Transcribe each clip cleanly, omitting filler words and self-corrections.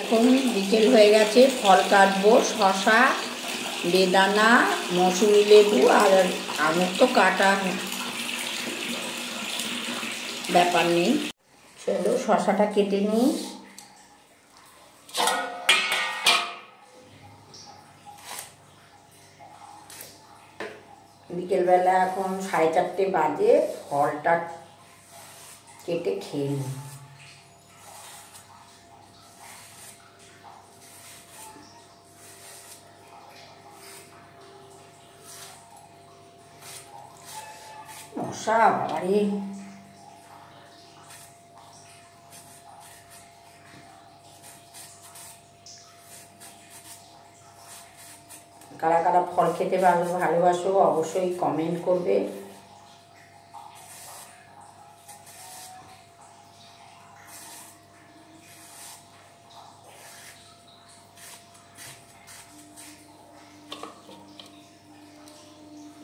এখন বিকেল হয়ে গেছে, ফল কাটবো। শশা, বেদানা, মৌসুমি লেবু আর আঙুর তো কাটা ব্যাপার নেই। চলো শশাটা কেটে নিই। বিকেলবেলা এখন 4:30 বাজে, ফলটা কেটে খেয়ে নিই। মশা বাবারে, কারা কারা ফল খেতে ভালোবাসো অবশ্যই কমেন্ট করবে।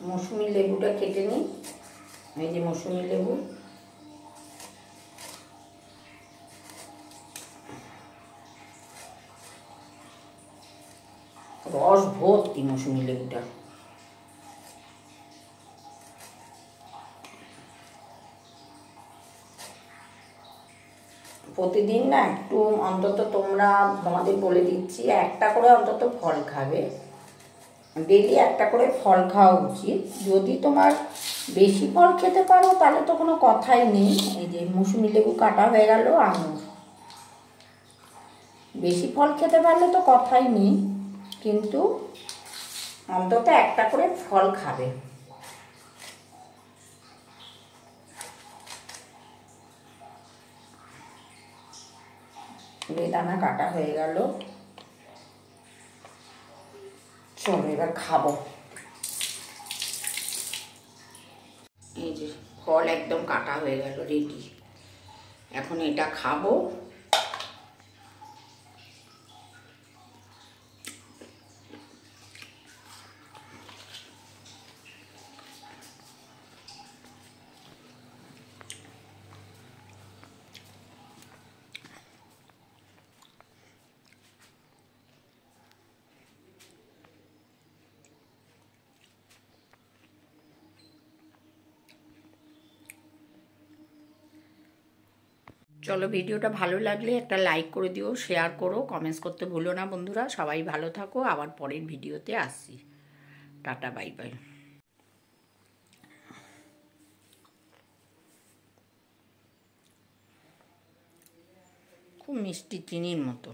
মৌসুমি লেবুটা কেটে নিই। এই যে মৌসুমি লেবু, রস ভর্তি মৌসুমি লেবুটা। প্রতিদিন না একটু অন্তত তোমাদের বলে দিচ্ছি, একটা করে অন্তত ফল খাবে। ডেলি একটা করে ফল খাওয়া উচিত। যদি তোমার বেশি ফল খেতে পারো তাহলে তো কোনো কথাই নেই। এই যে মৌসুমি লেবু কাটা হয়ে গেল, আঙুর। বেশি ফল খেতে পারলে তো কথাই নেই, কিন্তু অন্তত একটা করে ফল খাবে। বেদানা কাটা হয়ে গেল। চলো এবার খাবো। এই যে ফল একদম কাটা হয়ে গেল, রেডি। এখন এটা খাবো। চলো, ভিডিওটা ভালো লাগলে একটা লাইক করে দিও, শেয়ার করো, কমেন্টস করতে ভুলো না বন্ধুরা। সবাই ভালো থাকো, আবার পরের ভিডিওতে আসছি। Tata, bye bye. খুব মিষ্টি, চিনির মতো।